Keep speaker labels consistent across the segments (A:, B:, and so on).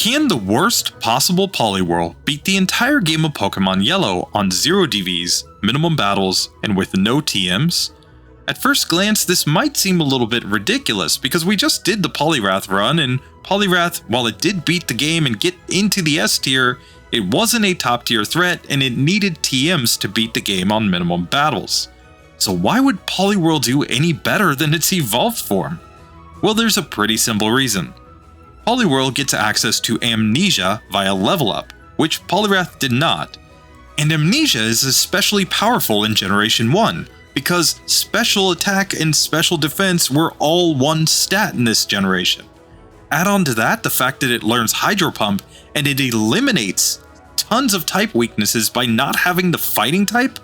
A: Can the worst possible Poliwhirl beat the entire game of Pokemon Yellow on 0 DVs, minimum battles, and with no TMs? At first glance, this might seem a little bit ridiculous because we just did the Poliwrath run, and Poliwrath, while it did beat the game and get into the S tier, it wasn't a top tier threat and it needed TMs to beat the game on minimum battles. So why would Poliwhirl do any better than its evolved form? Well, there's a pretty simple reason. Poliwhirl gets access to Amnesia via level up, which Poliwrath did not. And Amnesia is especially powerful in Generation 1, because special attack and special defense were all one stat in this generation. Add on to that the fact that it learns Hydro Pump and it eliminates tons of type weaknesses by not having the fighting type,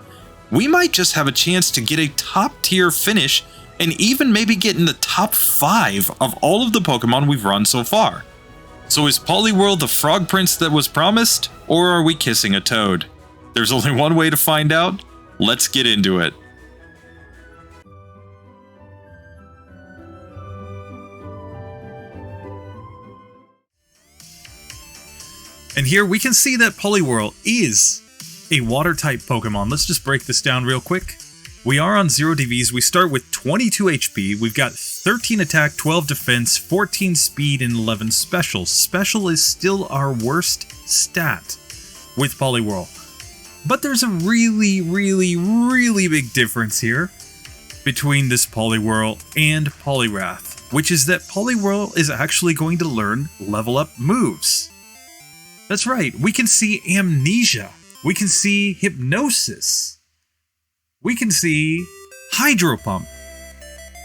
A: we might just have a chance to get a top tier finish and even maybe get in the top 5 of all of the Pokemon we've run so far. So is Poliwhirl the frog prince that was promised, or are we kissing a toad? There's only one way to find out. Let's get into it. And here we can see that Poliwhirl is a water-type Pokemon. Let's just break this down real quick. We are on 0 DVs. We start with 22 HP. We've got 13 attack, 12 defense, 14 speed, and 11 special. Special is still our worst stat with Poliwhirl. But there's a really big difference here between this Poliwhirl and Poliwrath, which is that Poliwhirl is actually going to learn level up moves. That's right, we can see Amnesia, we can see Hypnosis, we can see Hydro Pump.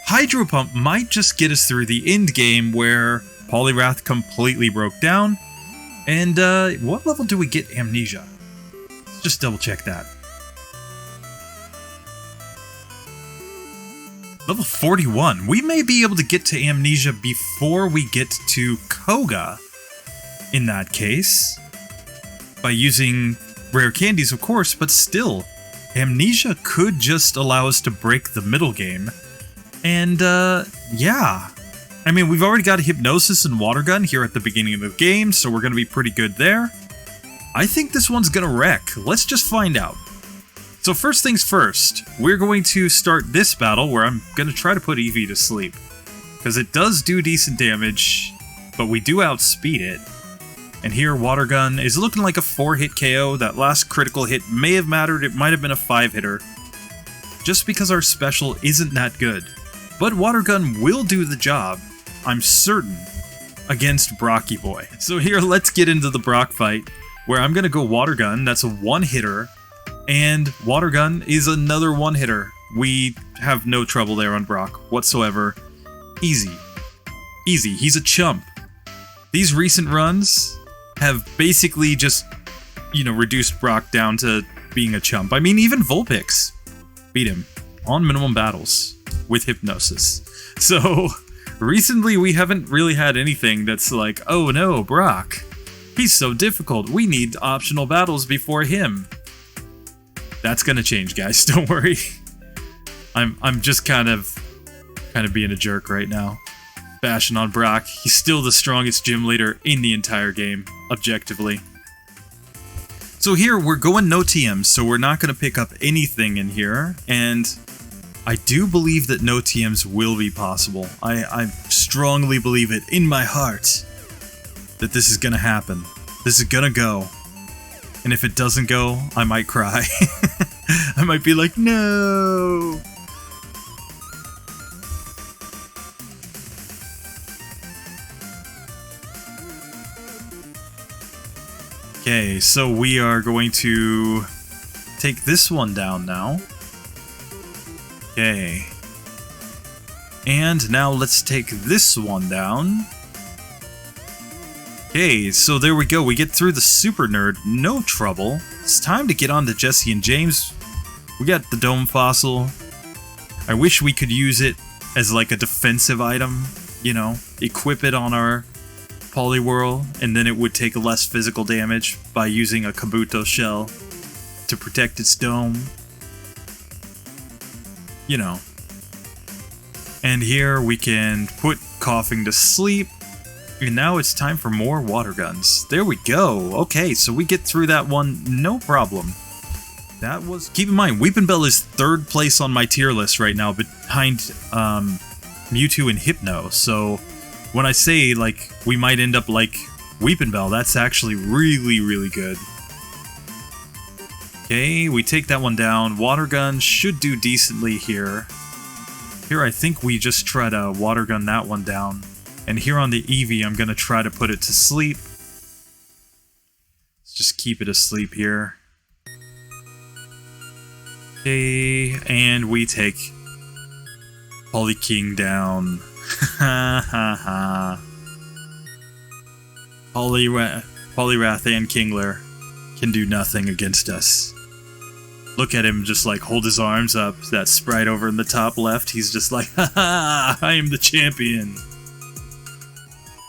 A: Hydro Pump might just get us through the end game where Poliwrath completely broke down. And what level do we get Amnesia? Let's just double check that. Level 41. We may be able to get to Amnesia before we get to Koga. In that case, by using rare candies, of course, but still, Amnesia could just allow us to break the middle game. And, yeah. I mean, we've already got a Hypnosis and Water Gun here at the beginning of the game, so we're going to be pretty good there. I think this one's going to wreck. Let's just find out. So first things first, we're going to start this battle where I'm going to try to put Eevee to sleep. Because it does do decent damage, but we do outspeed it. And here, Water Gun is looking like a 4-hit KO. That last critical hit may have mattered. It might have been a 5-hitter. Just because our special isn't that good. But Water Gun will do the job, I'm certain, against Brocky Boy. So here, let's get into the Brock fight, where I'm going to go Water Gun. That's a 1-hitter. And Water Gun is another 1-hitter. We have no trouble there on Brock whatsoever. Easy. Easy. He's a chump. These recent runs have basically just, reduced Brock down to being a chump. I mean, even Vulpix beat him on minimum battles with Hypnosis. So, recently we haven't really had anything that's like, oh no, Brock, he's so difficult, we need optional battles before him. That's gonna change, guys, don't worry. I'm just kind of being a jerk right now. Bashing on Brock. He's still the strongest gym leader in the entire game, objectively. So here, we're going no TMs, so we're not going to pick up anything in here, and I do believe that no TMs will be possible. I strongly believe it in my heart that this is going to happen. This is going to go. And if it doesn't go, I might cry. I might be like, no! Okay, so we are going to take this one down now. Okay. And now let's take this one down. Okay, so there we go. We get through the Super Nerd, no trouble. It's time to get on to Jesse and James. We got the Dome Fossil. I wish we could use it as like a defensive item, equip it on our Poliwhirl, and then it would take less physical damage by using a Kabuto shell to protect its dome. And here we can put Coughing to sleep, And now it's time for more water guns. There we go. Okay, so we get through that one, no problem. That was... Keep in mind, Weepin' Bell is 3rd place on my tier list right now, behind Mewtwo and Hypno. So when I say, like, we might end up like Weepin' Bell, that's actually really, really good. Okay, we take that one down. Water gun should do decently here. Here, I think we just try to water gun that one down. And here on the Eevee, I'm going to try to put it to sleep. Let's just keep it asleep here. Okay, and we take Poliking down. Ha ha ha. Poliwrath and Kingler can do nothing against us. Look at him just like hold his arms up. That sprite over in the top left, he's just like, ha ha, I am the champion.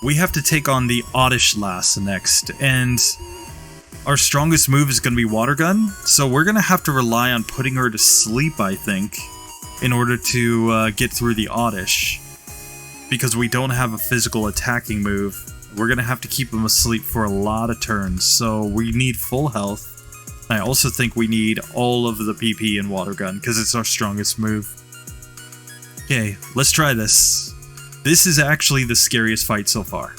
A: We have to take on the Oddish Lass next, and our strongest move is going to be Water Gun, so we're going to have to rely on putting her to sleep, I think, in order to get through the Oddish. Because we don't have a physical attacking move, we're going to have to keep him asleep for a lot of turns, so we need full health. I also think we need all of the PP in Water Gun, because it's our strongest move. Okay, let's try this. This is actually the scariest fight so far.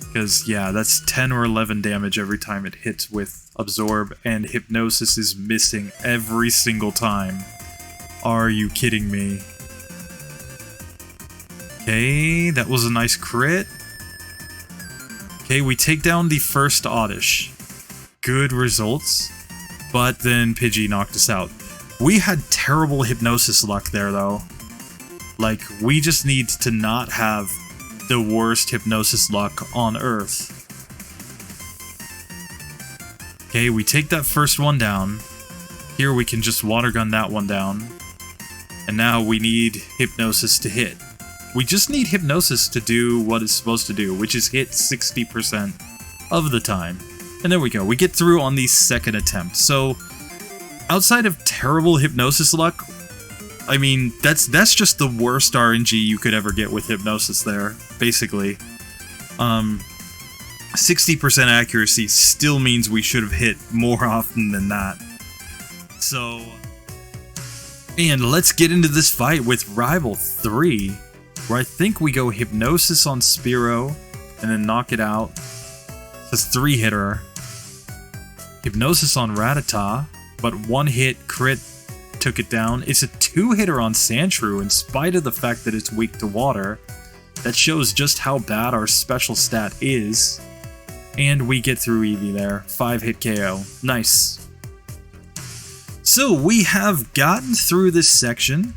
A: Because, yeah, that's 10 or 11 damage every time it hits with Absorb, and Hypnosis is missing every single time. Are you kidding me? Okay, that was a nice crit. Okay, we take down the first Oddish. Good results. But then Pidgey knocked us out. We had terrible Hypnosis luck there, though. Like, we just need to not have the worst Hypnosis luck on Earth. Okay, we take that first one down. Here we can just Water Gun that one down. And now we need Hypnosis to hit. We just need Hypnosis to do what it's supposed to do, which is hit 60% of the time. And there we go, we get through on the second attempt. So, outside of terrible Hypnosis luck, I mean, that's just the worst RNG you could ever get with Hypnosis there, basically. 60% accuracy still means we should have hit more often than that. So, and let's get into this fight with Rival 3, where I think we go Hypnosis on Spearow, and then knock it out. It's a 3-hitter. Hypnosis on Rattata, but 1-hit crit took it down. It's a 2-hitter on Sandshrew in spite of the fact that it's weak to water. That shows just how bad our special stat is. And we get through Eevee there. 5-hit KO. Nice. So we have gotten through this section,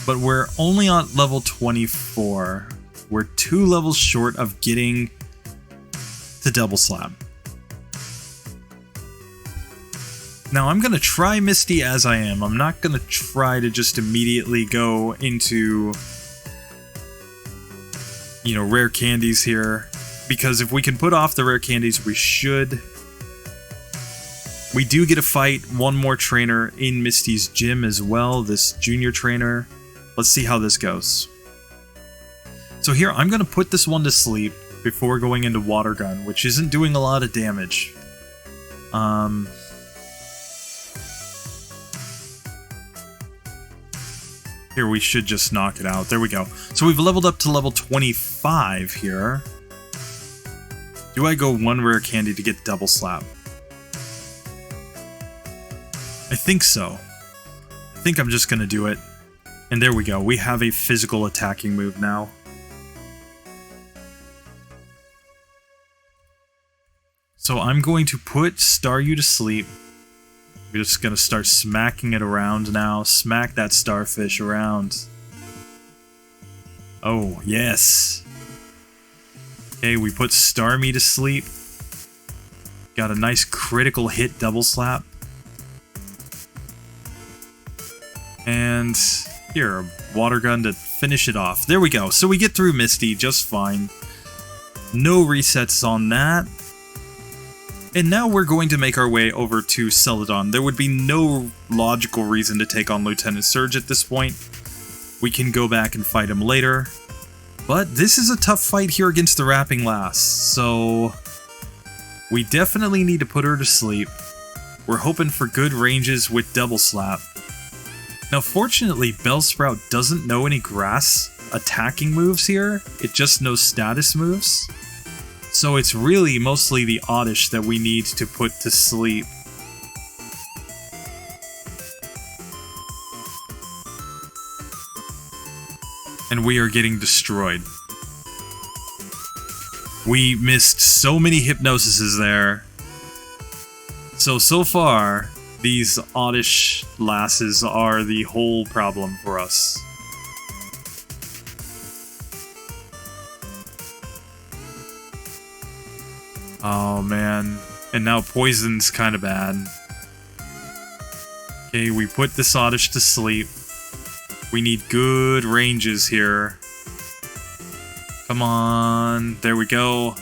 A: but we're only on level 24. We're 2 levels short of getting to Double Slap. Now, I'm going to try Misty as I am. I'm not going to try to just immediately go into, you know, rare candies here. Because if we can put off the rare candies, we should. We do get to fight one more trainer in Misty's gym as well, this junior trainer. Let's see how this goes. So here, I'm going to put this one to sleep before going into Water Gun, which isn't doing a lot of damage. Here, we should just knock it out. There we go. So we've leveled up to level 25 here. Do I go one rare candy to get Double Slap? I think so. I think I'm just going to do it. And there we go. We have a physical attacking move now. So I'm going to put Staryu to sleep. We're just going to start smacking it around now. Smack that starfish around. Oh, yes. Okay, we put Starmie to sleep. Got a nice critical hit Double Slap. And here, Water Gun to finish it off. There we go. So we get through Misty just fine. No resets on that. And now we're going to make our way over to Celadon. There would be no logical reason to take on Lieutenant Surge at this point. We can go back and fight him later. But this is a tough fight here against the Rapping Lass, so we definitely need to put her to sleep. We're hoping for good ranges with Double Slap. Now fortunately, Bellsprout doesn't know any grass attacking moves here, it just knows status moves. So it's really mostly the Oddish that we need to put to sleep. And we are getting destroyed. We missed so many Hypnosises there. So far, these Oddish lasses are the whole problem for us. Oh man, and now Poison's kind of bad. Okay, we put this Oddish to sleep. We need good ranges here. Come on, there we go.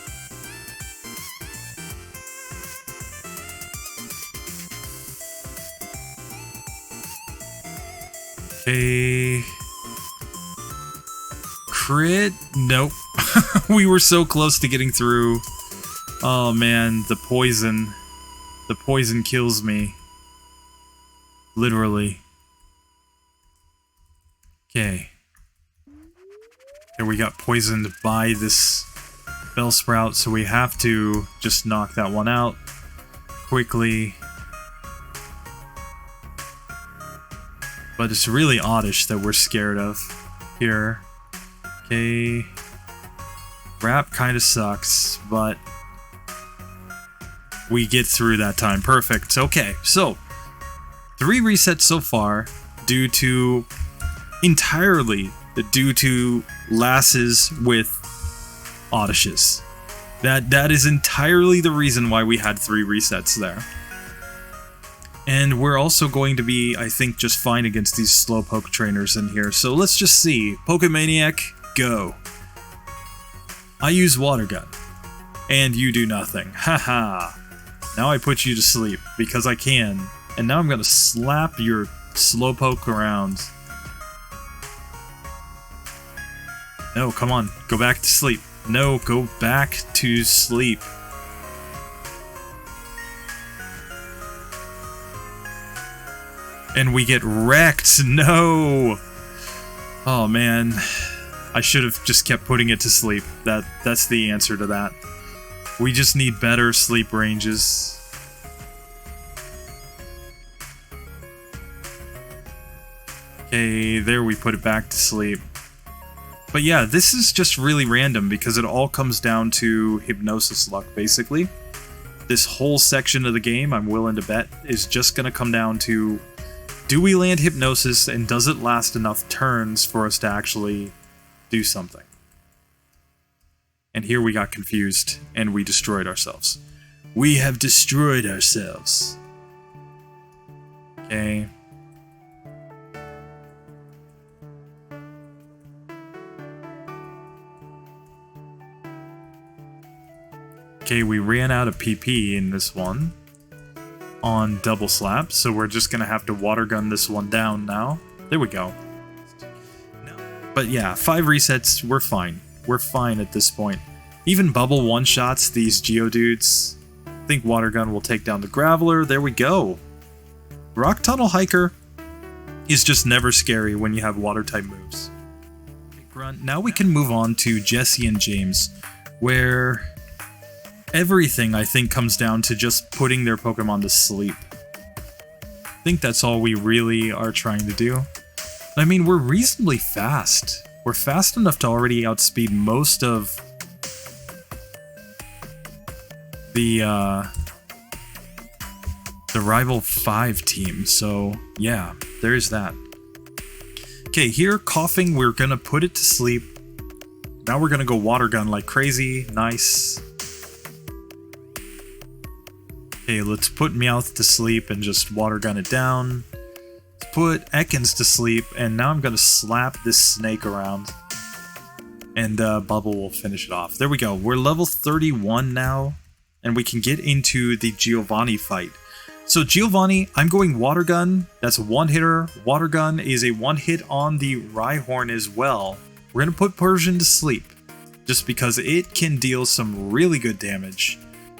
A: Okay. Crit? Nope. We were so close to getting through. Oh man, the poison. The poison kills me. Literally. Okay. Here we got poisoned by this Bellsprout, so we have to just knock that one out quickly. But it's really Oddish that we're scared of here. Okay. Wrap kind of sucks, but we get through that time. Perfect. Okay, so 3 resets so far entirely due to lasses with Oddishes. That is entirely the reason why we had 3 resets there. And we're also going to be, I think, just fine against these Slowpoke trainers in here. So let's just see. Pokemaniac, go. I use Water Gun. And you do nothing. Haha. Now I put you to sleep, because I can. And now I'm gonna slap your Slowpoke around. No, come on. Go back to sleep. No, go back to sleep. And we get wrecked. No! Oh man. I should have just kept putting it to sleep. That's the answer to that. We just need better sleep ranges. Okay, there we put it back to sleep. But yeah, this is just really random because it all comes down to Hypnosis luck, basically. This whole section of the game, I'm willing to bet, is just going to come down to, do we land Hypnosis and does it last enough turns for us to actually do something? And here we got confused, and we destroyed ourselves. We have destroyed ourselves. Okay. Okay, we ran out of PP in this one on Double Slap, so we're just gonna have to Water Gun this one down now. There we go. But yeah, 5 resets, we're fine. We're fine at this point. Even Bubble one-shots these Geodudes. I think Water Gun will take down the Graveler. There we go. Rock Tunnel Hiker is just never scary when you have Water-type moves. Grunt. Now we can move on to Jesse and James, where everything, I think, comes down to just putting their Pokemon to sleep. I think that's all we really are trying to do. I mean, we're reasonably fast. We're fast enough to already outspeed most of the rival 5 team, so yeah, there's that. Okay, here, Coughing, we're gonna put it to sleep. Now we're gonna go Water Gun like crazy. Nice. Okay, let's put Meowth to sleep and just Water Gun it down. Let's put Ekans to sleep, and now I'm gonna slap this snake around. And Bubble will finish it off. There we go. We're level 31 now, and we can get into the Giovanni fight. So Giovanni, I'm going Water Gun. That's a one-hitter. Water Gun is a one-hit on the Rhyhorn as well. We're going to put Persian to sleep, just because it can deal some really good damage.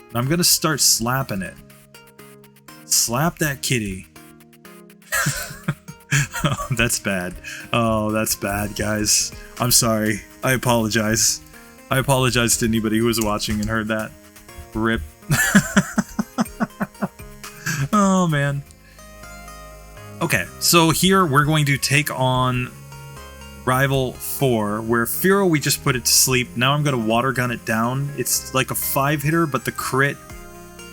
A: And I'm going to start slapping it. Slap that kitty. Oh, that's bad. Oh, that's bad, guys. I'm sorry. I apologize. I apologize to anybody who was watching and heard that. RIP. Oh, man. Okay, so here we're going to take on Rival 4, where Fearow we just put it to sleep. Now I'm going to water gun it down. It's like a 5-hitter, but the crit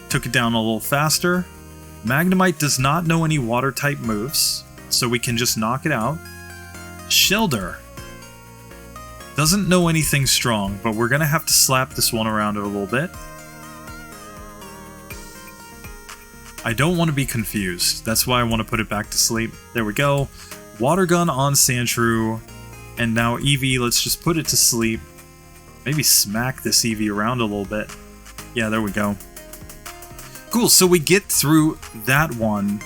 A: took it down a little faster. Magnemite does not know any water-type moves, so we can just knock it out. Shelder doesn't know anything strong, but we're going to have to slap this one around a little bit. I don't want to be confused. That's why I want to put it back to sleep. There we go. Water gun on Sandshrew. And now Eevee, let's just put it to sleep. Maybe smack this Eevee around a little bit. Yeah, there we go. Cool, so we get through that one.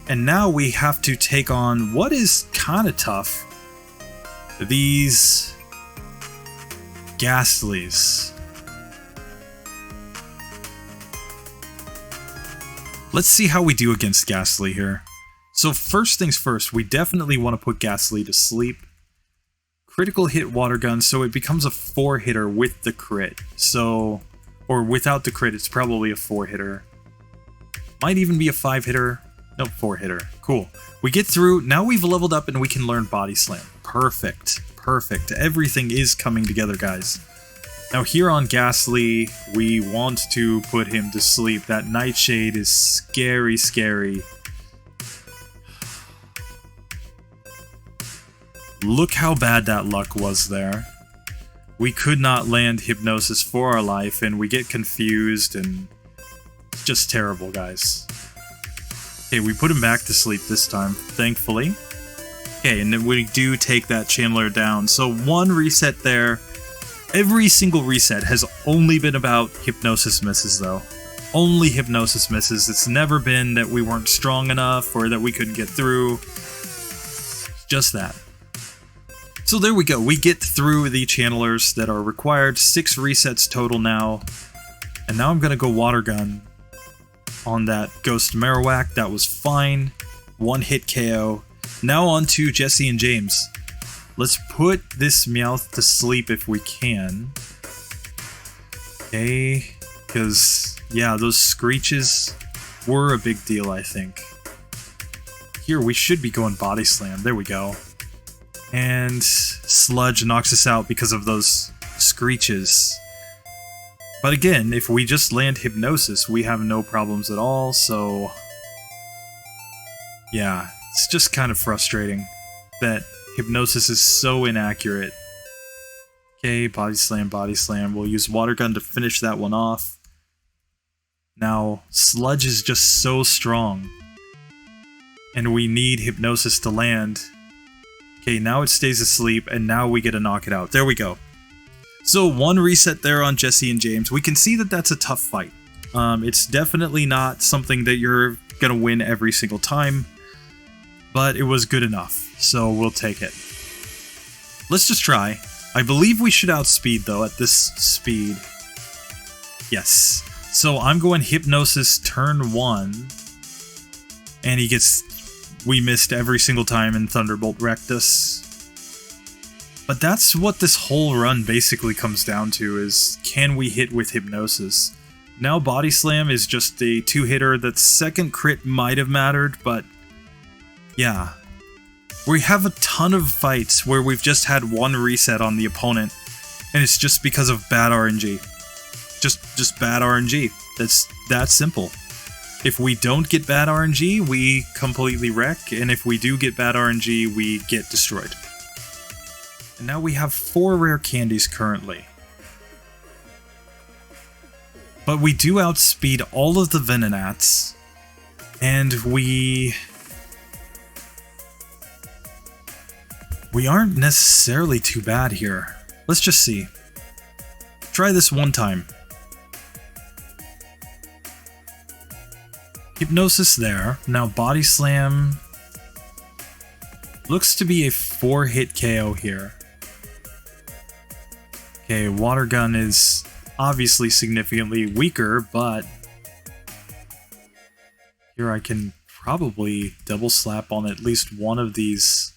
A: And now we have to take on what is kind of tough. These Ghastlies. Let's see how we do against Ghastly here. So first things first, we definitely want to put Ghastly to sleep. Critical hit water gun, so it becomes a 4-hitter with the crit. So, or without the crit, it's probably a 4-hitter. Might even be a 5-hitter. Nope, 4-hitter. Cool. We get through, now we've leveled up and we can learn Body Slam. Perfect. Perfect. Everything is coming together, guys. Now here on Ghastly, we want to put him to sleep. That Nightshade is scary, scary. Look how bad that luck was there. We could not land Hypnosis for our life, and we get confused, and just terrible, guys. Okay, we put him back to sleep this time, thankfully. Okay, and then we do take that Chandler down. So one reset there. Every single reset has only been about Hypnosis misses, though. Only Hypnosis misses. It's never been that we weren't strong enough or that we couldn't get through. Just that. So there we go. We get through the channelers that are required. 6 resets total now. And now I'm going to go Water Gun on that Ghost Marowak. That was fine. 1-hit KO. Now on to Jesse and James. Let's put this Meowth to sleep if we can. Okay, because, yeah, those screeches were a big deal, I think. Here, we should be going Body Slam. There we go. And Sludge knocks us out because of those screeches. But again, if we just land Hypnosis, we have no problems at all, so... yeah, it's just kind of frustrating that Hypnosis is so inaccurate. Okay, Body Slam, Body Slam. We'll use Water Gun to finish that one off. Now, Sludge is just so strong. And we need Hypnosis to land. Okay, now it stays asleep, and now we get to knock it out. There we go. So, 1 reset there on Jesse and James. We can see that that's a tough fight. It's definitely not something that you're gonna win every single time. But it was good enough. So we'll take it. Let's just try. I believe we should outspeed though at this speed. Yes. So I'm going Hypnosis turn 1. And he gets... we missed every single time and Thunderbolt wrecked us. But that's what this whole run basically comes down to, is can we hit with Hypnosis? Now Body Slam is just a 2-hitter. That second crit might have mattered, but yeah. We have a ton of fights where we've just had 1 reset on the opponent, and it's just because of bad RNG. Just bad RNG. That's that simple. If we don't get bad RNG, we completely wreck, and if we do get bad RNG, we get destroyed. And now we have 4 rare candies currently. But we do outspeed all of the Venonats, and we aren't necessarily too bad here. Let's just see. Try this one time. Hypnosis there. Now Body Slam looks to be a 4-hit KO here. Okay, Water Gun is obviously significantly weaker, but here I can probably double slap on at least one of these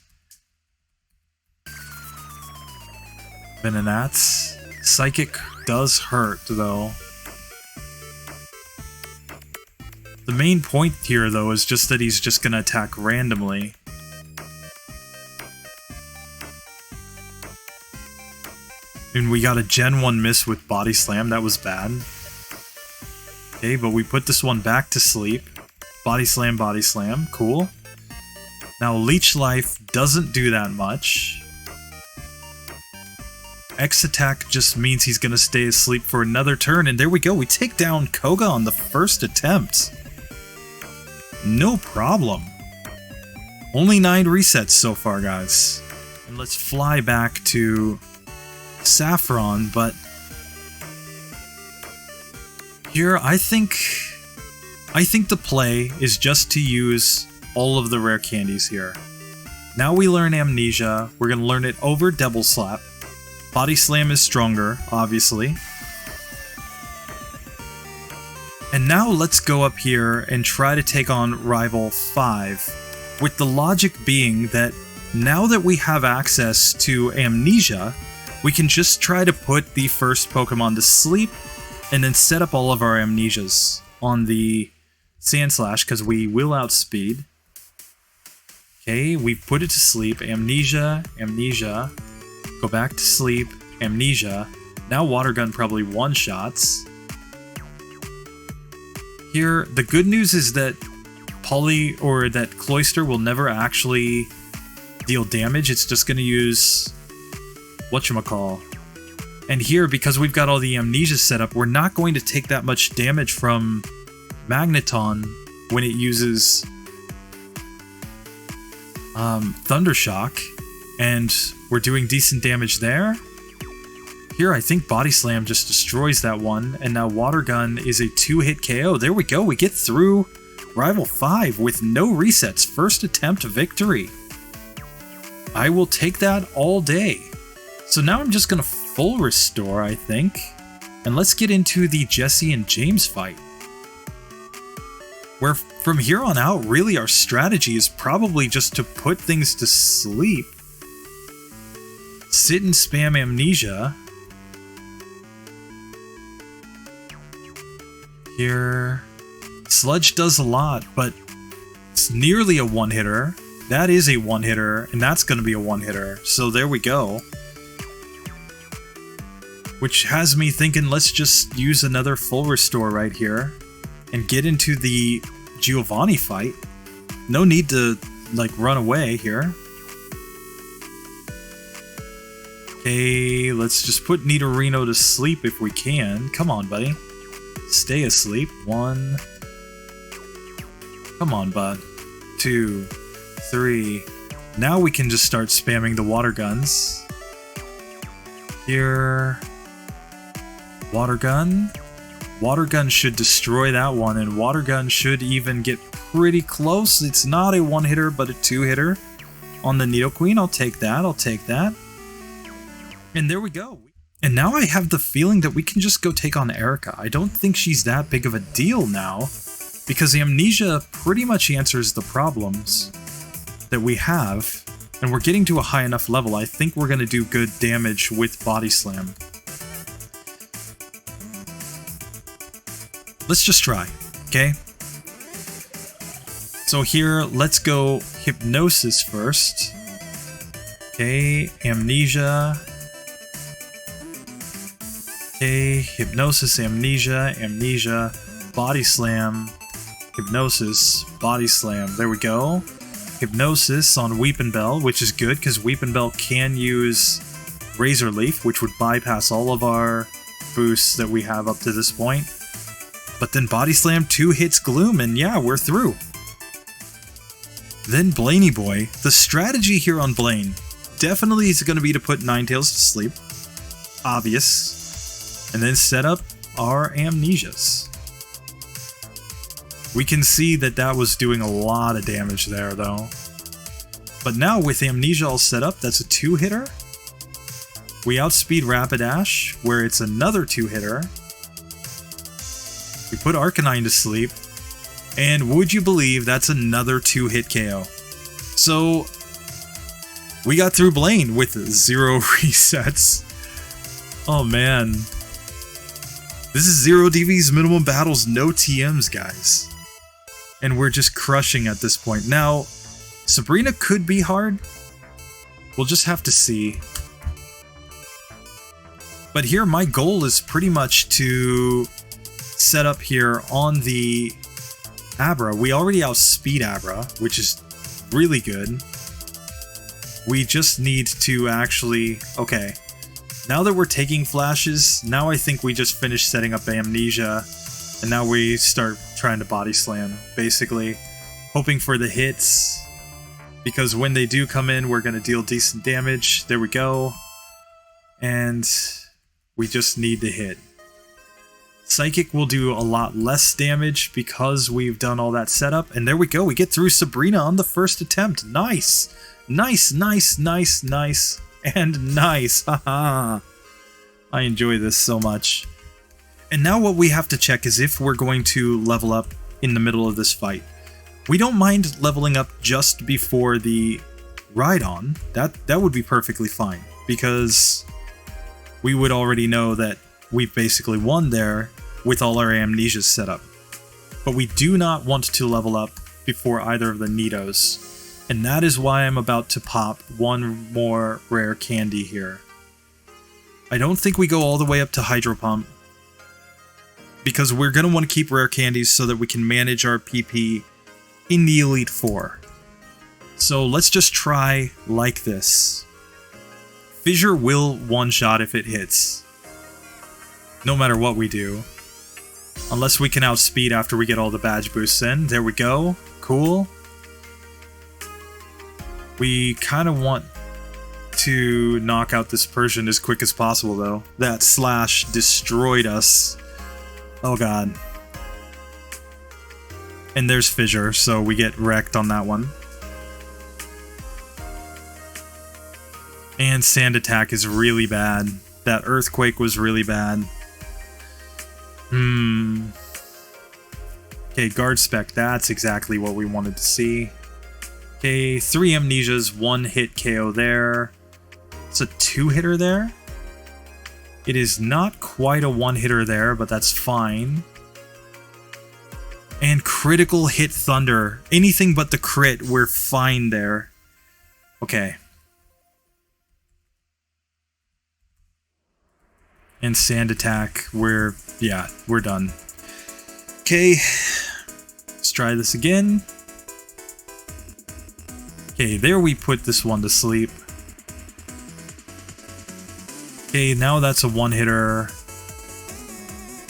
A: Venonats. Psychic does hurt, though. The main point here, though, is just that he's just gonna attack randomly. And we got a Gen 1 miss with Body Slam, that was bad. Okay, but we put this one back to sleep. Body Slam, cool. Now Leech Life doesn't do that much. X attack just means he's gonna stay asleep for another turn, and there we go, we take down Koga on the first attempt. No problem. Only 9 resets so far, guys. And let's fly back to Saffron, but here I think the play is just to use all of the rare candies here. Now we learn Amnesia, we're gonna learn it over Double Slap. Body Slam is stronger, obviously. And now let's go up here and try to take on Rival 5, with the logic being that now that we have access to Amnesia, we can just try to put the first Pokemon to sleep and then set up all of our Amnesias on the Sandslash, because we will outspeed. Okay, we put it to sleep. Amnesia, go back to sleep, Amnesia. Now Water Gun probably one-shots. Here, the good news is that that Cloyster will never actually deal damage. It's just going to use whatchamacall. And here, because we've got all the Amnesia set up, we're not going to take that much damage from Magneton when it uses Thundershock, and we're doing decent damage there. Here, I think Body Slam just destroys that one, and now Water Gun is a 2-hit KO. There we go, we get through Rival 5 with no resets. First attempt victory. I will take that all day. So now I'm just gonna full restore, I think. And let's get into the Jesse and James fight, where from here on out, really our strategy is probably just to put things to sleep. Sit and spam Amnesia. Here, Sludge does a lot, but it's nearly a one-hitter. That is a one-hitter, and that's going to be a one-hitter. So there we go. Which has me thinking, let's just use another full restore right here and get into the Giovanni fight. No need to, like, run away here. Okay, let's just put Nidorino to sleep if we can. Come on, buddy. Stay asleep. 1. Come on, bud. 2, 3. Now we can just start spamming the water guns. Here. Water gun. Water gun should destroy that one, and water gun should even get pretty close. It's not a one-hitter, but a 2-hitter on the Nidoqueen. I'll take that. I'll take that. And there we go. And now I have the feeling that we can just go take on Erica. I don't think she's that big of a deal now, because Amnesia pretty much answers the problems that we have, and we're getting to a high enough level. I think we're going to do good damage with Body Slam. Let's just try, okay? So here, let's go Hypnosis first. Okay, Amnesia. Okay, Hypnosis, Amnesia, Amnesia, Body Slam, Hypnosis, Body Slam. There we go. Hypnosis on Weepinbell, which is good because Weepinbell can use Razor Leaf, which would bypass all of our boosts that we have up to this point. But then Body Slam 2 hits Gloom, and yeah, we're through. Then Blaney Boy. The strategy here on Blaine definitely is going to be to put Ninetales to sleep. Obvious. And then set up our Amnesias. We can see that that was doing a lot of damage there, though. But now with Amnesia all set up, that's a 2-hitter. We outspeed Rapidash, where it's another 2-hitter. We put Arcanine to sleep. And would you believe that's another 2-hit KO. So, we got through Blaine with 0 resets. Oh man. This is 0 DVs, minimum battles, no TMs, guys. And we're just crushing at this point. Now, Sabrina could be hard. We'll just have to see. But here, my goal is pretty much to set up here on the Abra. We already outspeed Abra, which is really good. We just need to actually... Okay. Now that we're taking flashes, now I think we just finish setting up Amnesia, and now we start trying to body slam, basically. Hoping for the hits, because when they do come in, we're going to deal decent damage. There we go. And we just need the hit. Psychic will do a lot less damage because we've done all that setup. And there we go. We get through Sabrina on the first attempt. Nice. Nice, nice, nice, nice, and nice. Haha. I enjoy this so much. And now what we have to check is if we're going to level up in the middle of this fight. We don't mind leveling up just before the Rhydon. That would be perfectly fine, because we would already know that we've basically won there with all our amnesias set up. But we do not want to level up before either of the Nidos. And that is why I'm about to pop one more rare candy here. I don't think we go all the way up to Hydro Pump, because we're going to want to keep rare candies so that we can manage our PP in the Elite Four. So let's just try like this. Fissure will one-shot if it hits, no matter what we do. Unless we can outspeed after we get all the badge boosts in. There we go. Cool. We kind of want to knock out this Persian as quick as possible, though. That slash destroyed us. Oh god. And there's Fissure, so we get wrecked on that one. And Sand Attack is really bad. That Earthquake was really bad. Okay, Guard Spec, that's exactly what we wanted to see. Okay, 3 Amnesias, 1 hit KO there. It's a 2-hitter there. It is not quite a 1-hitter there, but that's fine. And critical hit Thunder. Anything but the crit, we're fine there. Okay. And Sand Attack, we're done. Okay, let's try this again. Okay, there we put this one to sleep. Okay, now that's a 1-hitter.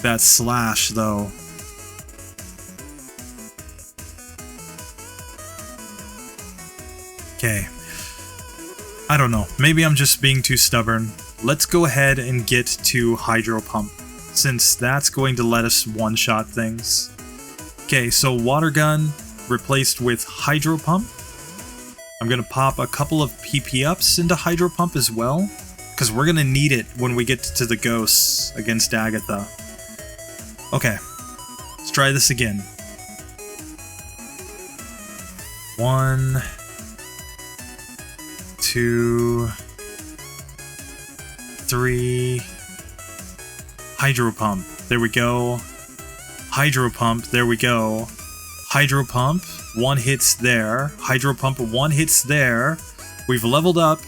A: That slash, though. Okay. I don't know. Maybe I'm just being too stubborn. Let's go ahead and get to Hydro Pump, since that's going to let us one-shot things. Okay, so Water Gun replaced with Hydro Pump. I'm going to pop a couple of PP ups into Hydro Pump as well, because we're going to need it when we get to the ghosts against Agatha. Okay, let's try this again. 1, 2, 3. Hydro Pump. There we go. Hydro Pump. There we go. Hydro Pump. 1 hits there. Hydro Pump. 1 hits there. We've leveled up.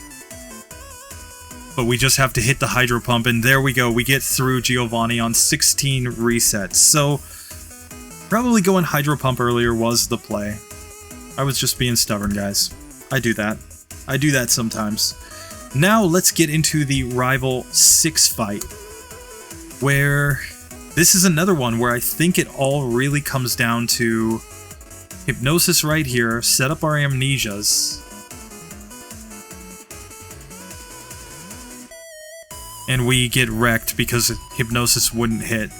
A: But we just have to hit the Hydro Pump, and there we go. We get through Giovanni on 16 resets. So, probably going Hydro Pump earlier was the play. I was just being stubborn, guys. I do that. I do that sometimes. Now, let's get into the Rival 6 fight, where this is another one where I think it all really comes down to Hypnosis right here, set up our Amnesias, and we get wrecked because Hypnosis wouldn't hit.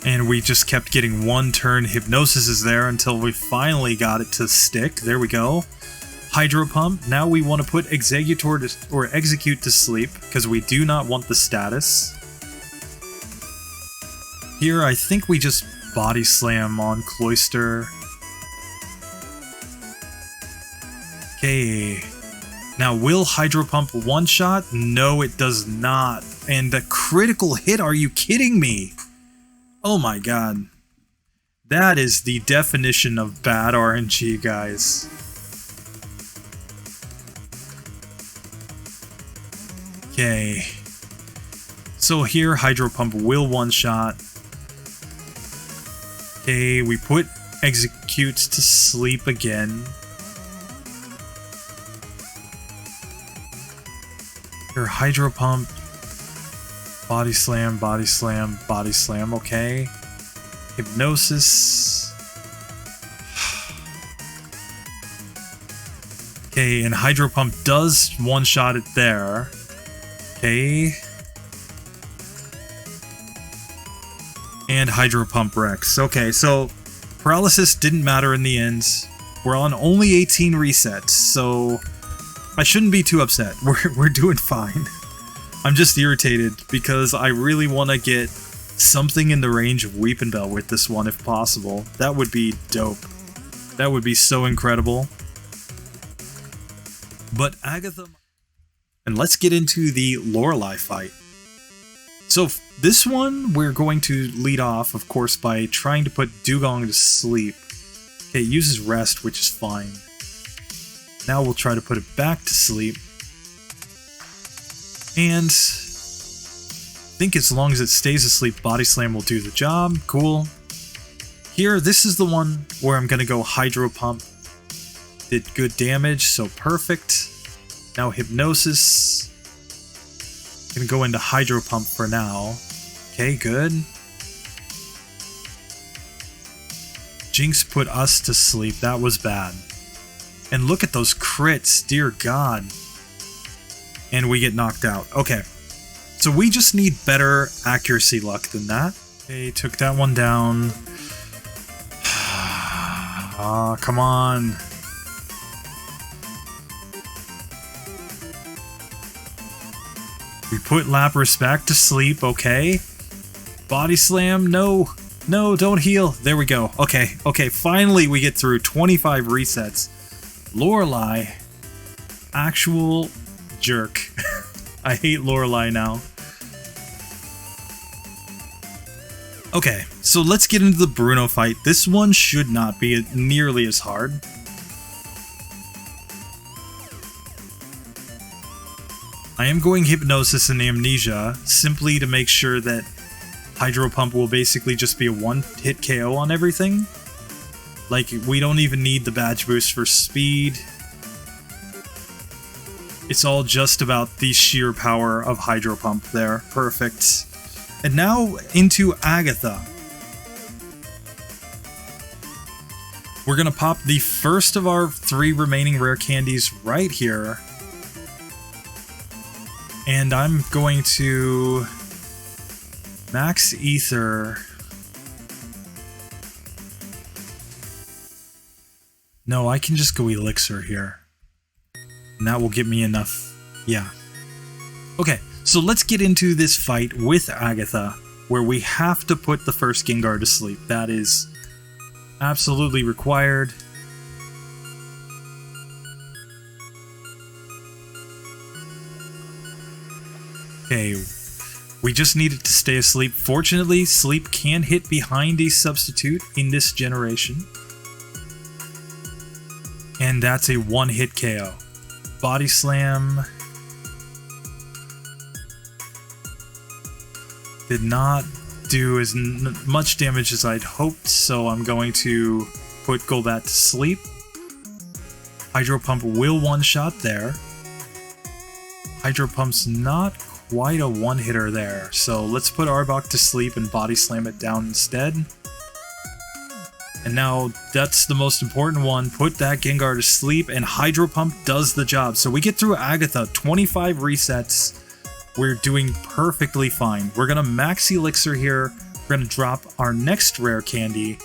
A: And we just kept getting one turn. Hypnosis is there until we finally got it to stick. There we go. Hydro Pump. Now we want to put Executor or Execute to sleep because we do not want the status. Here, I think we just Body Slam on Cloister. Okay. Now, will Hydro Pump one-shot? No, it does not. And a critical hit? Are you kidding me? Oh my god. That is the definition of bad RNG, guys. Okay. So here, Hydro Pump will one-shot. Okay, we put Executes to sleep again. Here, Hydro Pump. Body Slam, Body Slam, Body Slam, okay. Hypnosis. Okay, and Hydro Pump does one-shot it there. Okay. And Hydro Pump Rex. Okay, so Paralysis didn't matter in the end. We're on only 18 resets, so I shouldn't be too upset. We're doing fine. I'm just irritated because I really want to get something in the range of Weepin' Bell with this one if possible. That would be dope. That would be so incredible. But Agatha... And let's get into the Lorelei fight. So this one, we're going to lead off, of course, by trying to put Dugong to sleep. Okay, it uses rest, which is fine. Now we'll try to put it back to sleep. And I think as long as it stays asleep, Body Slam will do the job. Cool. Here, this is the one where I'm going to go Hydro Pump. Did good damage, so perfect. Now Hypnosis. Gonna go into Hydro Pump for now. Okay, good. Jinx put us to sleep. That was bad. And look at those crits, dear god. And we get knocked out. Okay. So we just need better accuracy luck than that. Okay, took that one down. Ah, come on. We put Lapras back to sleep, okay. Body Slam, no. No, don't heal. There we go. Okay, okay, finally we get through 25 resets. Lorelei. Actual jerk. I hate Lorelei now. Okay, so let's get into the Bruno fight. This one should not be nearly as hard. I am going Hypnosis and Amnesia, simply to make sure that Hydro Pump will basically just be a one-hit KO on everything. Like, we don't even need the badge boost for speed. It's all just about the sheer power of Hydro Pump there. Perfect. And now into Agatha. We're gonna pop the first of our 3 remaining rare candies right here. And I'm going to max ether. No, I can just go elixir here. And that will get me enough. Yeah. Okay, so let's get into this fight with Agatha, where we have to put the first Gengar to sleep. That is absolutely required. Okay, we just need it to stay asleep. Fortunately, sleep can hit behind a substitute in this generation. And that's a one-hit KO. Body Slam. Did not do as much damage as I'd hoped, so I'm going to put Golbat to sleep. Hydro Pump will one-shot there. Hydro Pump's not quite a one-hitter there, so let's put Arbok to sleep and Body Slam it down instead. And now that's the most important one. Put that Gengar to sleep and Hydro Pump does the job. So we get through Agatha, 25 resets. We're doing perfectly fine. We're gonna max Elixir here, We're going to drop our next rare candy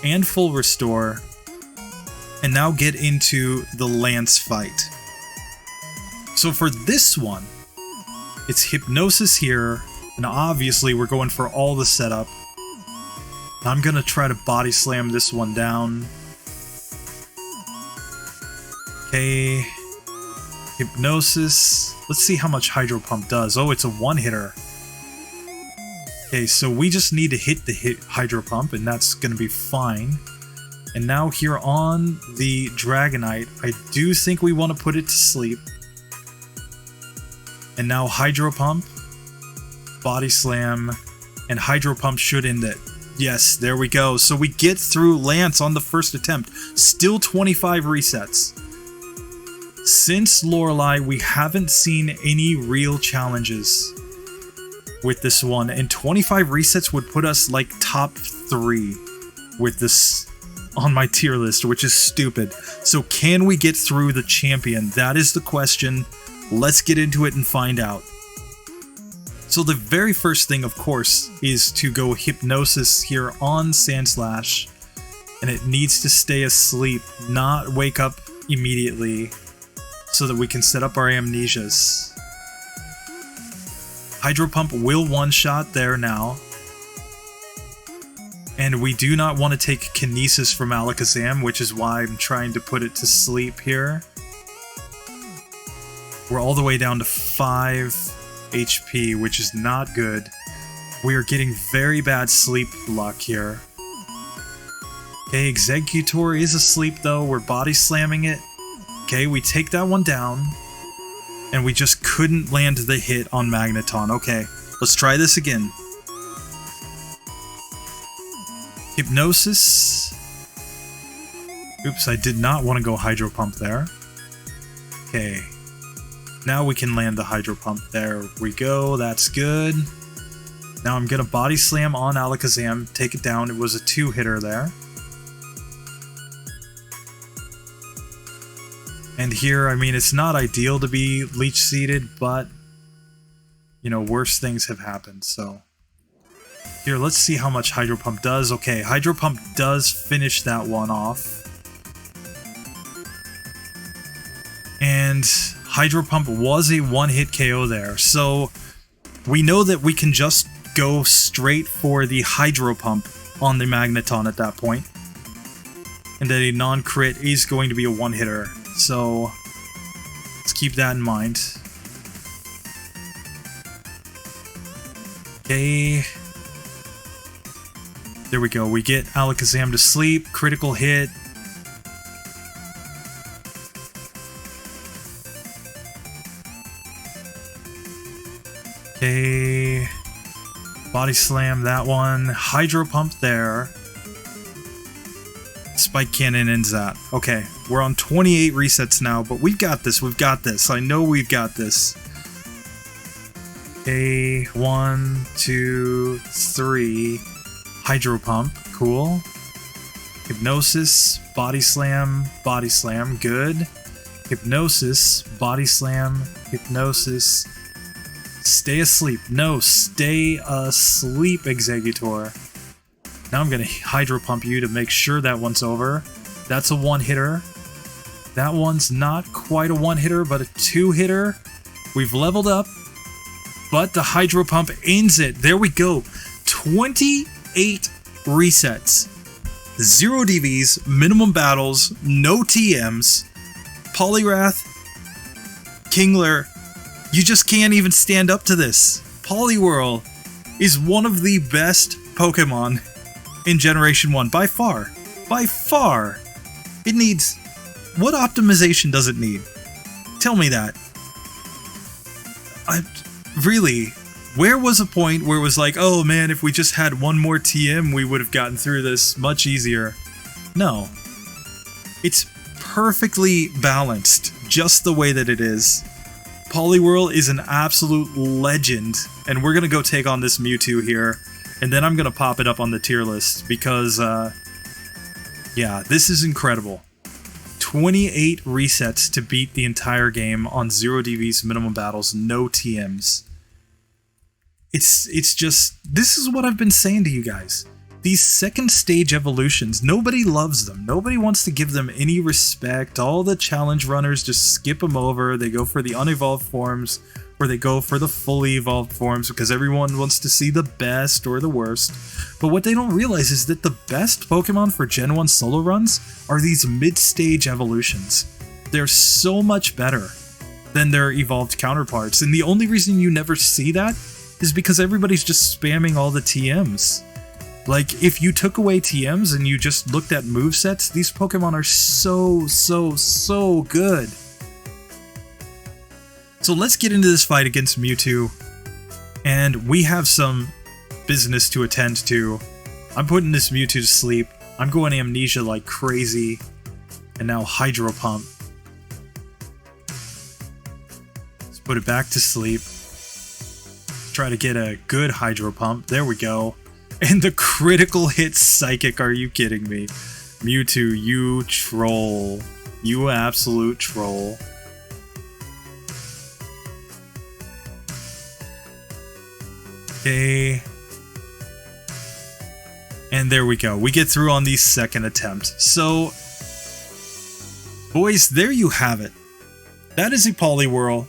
A: and full restore, and now get into the Lance fight. So for this one, it's Hypnosis here, and obviously we're going for all the setup. I'm going to try to body slam this one down. Okay, Hypnosis. Let's see how much Hydro Pump does. Oh, it's a one-hitter. Okay, so we just need to hit the Hydro Pump, and that's going to be fine. And now here on the Dragonite, I do think we want to put it to sleep. And now Hydro Pump, Body Slam, and Hydro Pump should end it. Yes, there we go. So we get through Lance on the first attempt. Still 25 resets. Since Lorelei, we haven't seen any real challenges with this one, and 25 resets would put us like top 3 with this on my tier list, which is stupid. So can we get through the champion? That is the question. Let's get into it and find out. So the very first thing, of course, is to go Hypnosis here on Sandslash, and it needs to stay asleep, not wake up immediately, so that we can set up our Amnesias. Hydro Pump will one-shot there now. And we do not want to take Kinesis from Alakazam, which is why I'm trying to put it to sleep here. We're all the way down to 5 HP, which is not good. We are getting very bad sleep luck here. Okay, Exeggutor is asleep though. We're body slamming it. Okay, we take that one down. And we just couldn't land the hit on Magneton. Okay, let's try this again. Hypnosis. Oops, I did not want to go Hydro Pump there. Okay. Now we can land the Hydro Pump. There we go. That's good. Now I'm going to Body Slam on Alakazam. Take it down. It was a 2-hitter there. And here, I mean, it's not ideal to be Leech Seeded, but, you know, worse things have happened, so. Here, let's see how much Hydro Pump does. Okay, Hydro Pump does finish that one off. And Hydro Pump was a one-hit KO there, so we know that we can just go straight for the Hydro Pump on the Magneton at that point. And that a non-crit is going to be a one-hitter. So, let's keep that in mind. Okay. There we go. We get Alakazam to sleep. Critical hit. Okay. Body Slam that one. Hydro Pump there. Spike Cannon ends that. Okay, we're on 28 resets now, but we've got this, we've got this. I know we've got this. Okay, 1, 2, 3. Hydro Pump, cool. Hypnosis, Body Slam, good. Hypnosis, Body Slam, Hypnosis. Stay asleep. No, stay asleep, Exeggutor. Now I'm going to Hydro Pump you to make sure that one's over. That's a one-hitter. That one's not quite a one-hitter, but a two-hitter. We've leveled up, but the Hydro Pump ends it. There we go. 28 resets. 0 DVs, minimum battles, no TMs. Poliwrath, Kingler, you just can't even stand up to this. Poliwhirl is one of the best Pokemon in Generation 1, by far. By far. It needs... What optimization does it need? Tell me that. Really, where was a point where it was like, oh man, if we just had one more TM, we would have gotten through this much easier? No. It's perfectly balanced, just the way that it is. Poliwhirl is an absolute legend, and we're gonna go take on this Mewtwo here. And then I'm going to pop it up on the tier list because, yeah, this is incredible. 28 resets to beat the entire game on 0 DVs, minimum battles, no TMs. It's just, this is what I've been saying to you guys. These second stage evolutions, nobody loves them. Nobody wants to give them any respect. All the challenge runners just skip them over. They go for the unevolved forms, or they go for the fully evolved forms because everyone wants to see the best or the worst. But what they don't realize is that the best Pokemon for Gen 1 solo runs are these mid-stage evolutions. They're so much better than their evolved counterparts, and the only reason you never see that is because everybody's just spamming all the TMs. Like, if you took away TMs and you just looked at movesets, these Pokemon are so good. So let's get into this fight against Mewtwo, and we have some business to attend to. I'm putting this Mewtwo to sleep. I'm going Amnesia like crazy, and now Hydro Pump. Let's put it back to sleep. Try to get a good Hydro Pump. There we go. And the critical hit Psychic, are you kidding me? Mewtwo, you troll. You absolute troll. Okay. And there we go. We get through on the second attempt. So, boys, there you have it. That is a Poliwhirl.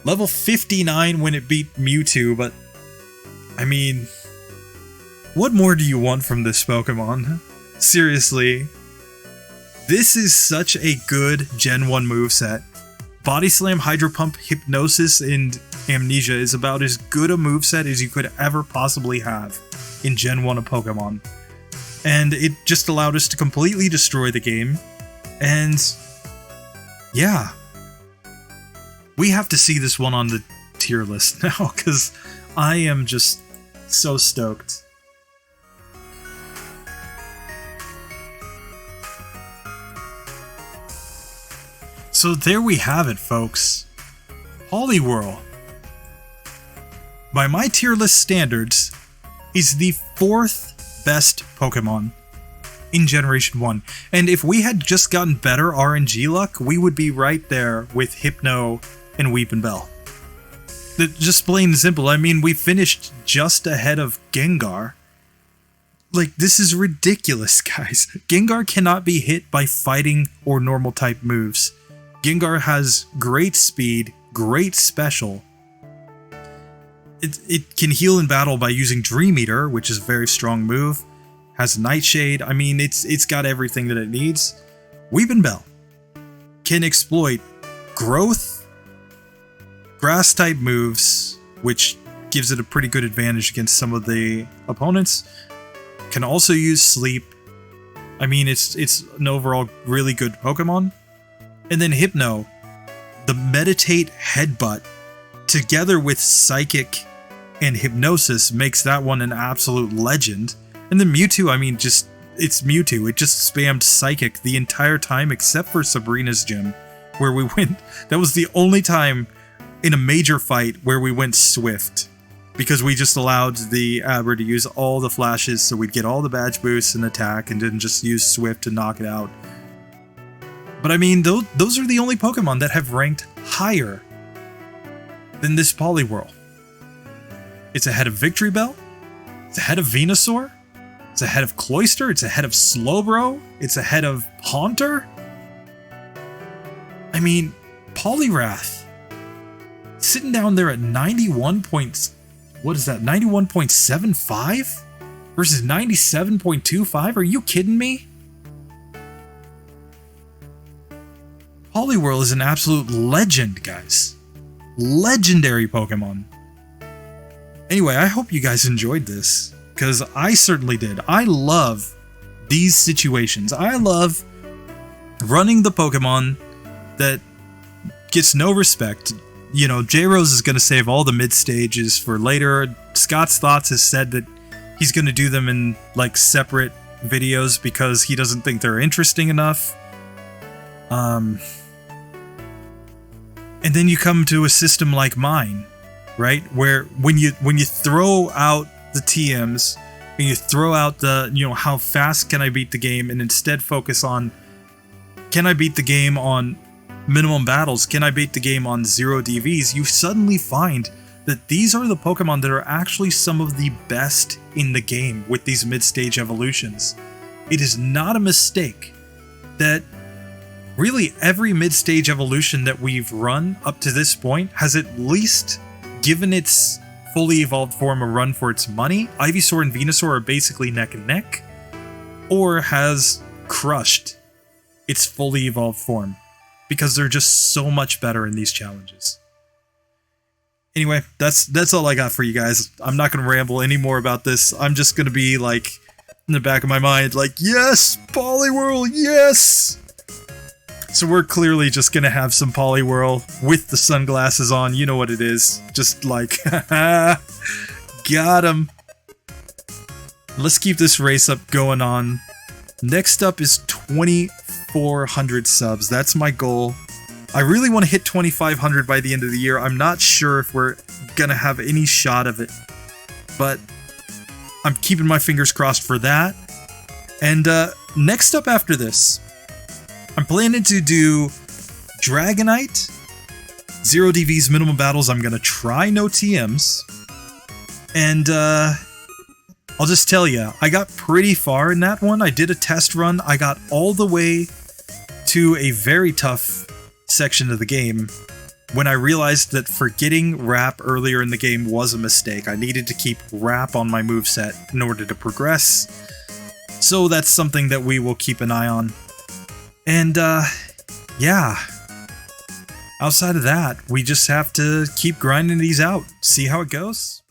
A: Level 59 when it beat Mewtwo, but I mean, what more do you want from this Pokemon? Seriously. This is such a good Gen 1 moveset. Body Slam, Hydro Pump, Hypnosis, and Amnesia is about as good a moveset as you could ever possibly have in Gen 1 of Pokemon. And it just allowed us to completely destroy the game. And yeah. We have to see this one on the tier list now, because I am just so stoked. So there we have it, folks. Poliwhirl, by my tier list standards, is the 4th best Pokemon in Generation 1. And if we had just gotten better RNG luck, we would be right there with Hypno and Weepinbell. Just plain and simple. I mean, we finished just ahead of Gengar. Like, this is ridiculous, guys. Gengar cannot be hit by fighting or normal type moves. Gengar has great speed, great special. It can heal in battle by using Dream Eater, which is a very strong move. Has Nightshade. I mean, it's got everything that it needs. Weepinbell can exploit growth, grass type moves, which gives it a pretty good advantage against some of the opponents. Can also use Sleep. I mean, it's an overall really good Pokemon. And then Hypno, the Meditate Headbutt, together with Psychic and Hypnosis, makes that one an absolute legend. And then Mewtwo, I mean, it's Mewtwo. It just spammed Psychic the entire time except for Sabrina's gym, where we went. That was the only time in a major fight where we went Swift, because we just allowed the Aber to use all the flashes, so we'd get all the badge boosts and attack, and didn't just use Swift to knock it out. But I mean, those are the only Pokemon that have ranked higher than this Poliwhirl. It's ahead of Victreebel. It's ahead of Venusaur. It's ahead of Cloyster. It's ahead of Slowbro. It's ahead of Haunter. I mean, Poliwrath sitting down there at 91.75 versus 97.25. Are you kidding me? Poliwhirl is an absolute legend, guys. Legendary Pokemon. Anyway, I hope you guys enjoyed this, because I certainly did. I love these situations. I love running the Pokemon that gets no respect. You know, J-Rose is going to save all the mid-stages for later. Scott's Thoughts has said that he's going to do them in, like, separate videos because he doesn't think they're interesting enough. And then you come to a system like mine, right? Where when you throw out the TMs and you throw out the, you know, how fast can I beat the game, and instead focus on, can I beat the game on minimum battles? Can I beat the game on 0 DVs? You suddenly find that these are the Pokemon that are actually some of the best in the game with these mid-stage evolutions. It is not a mistake that really every mid-stage evolution that we've run up to this point has at least given its fully evolved form a run for its money. Ivysaur and Venusaur are basically neck and neck, or has crushed its fully evolved form because they're just so much better in these challenges. Anyway, that's all I got for you guys. I'm not going to ramble any more about this. I'm just going to be like, in the back of my mind, like, yes, Poliwhirl, yes! So we're clearly just going to have some Poliwhirl with the sunglasses on. You know what it is. Just like, haha, got him. Let's keep this race up going on. Next up is 2,400 subs. That's my goal. I really want to hit 2,500 by the end of the year. I'm not sure if we're gonna have any shot of it, but I'm keeping my fingers crossed for that. And next up after this, I'm planning to do Dragonite, 0 DVs, minimum battles. I'm gonna try no TMs. And I'll just tell you, I got pretty far in that one. I did a test run. I got all the way to a very tough section of the game when I realized that forgetting Wrap earlier in the game was a mistake. I needed to keep Wrap on my moveset in order to progress. So that's something that we will keep an eye on. And yeah. Outside of that, we just have to keep grinding these out, see how it goes.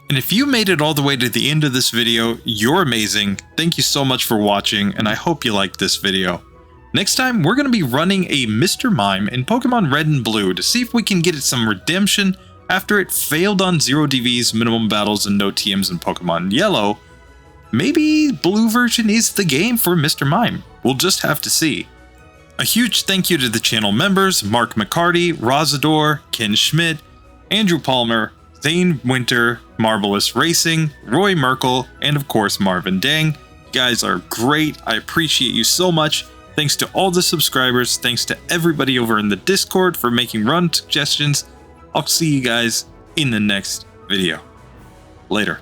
B: And if you made it all the way to the end of this video, you're amazing. Thank you so much for watching, and I hope you liked this video. Next time, we're going to be running a Mr. Mime in Pokemon Red and Blue to see if we can get it some redemption after it failed on 0 DVs, minimum battles, and no TMs in Pokemon Yellow. Maybe Blue version is the game for Mr. Mime. We'll just have to see. A huge thank you to the channel members, Mark McCarty, Rozador, Ken Schmidt, Andrew Palmer, Zane Winter, Marvelous Racing, Roy Merkel, and of course Marvin Dang. You guys are great. I appreciate you so much. Thanks to all the subscribers. Thanks to everybody over in the Discord for making run suggestions. I'll see you guys in the next video. Later.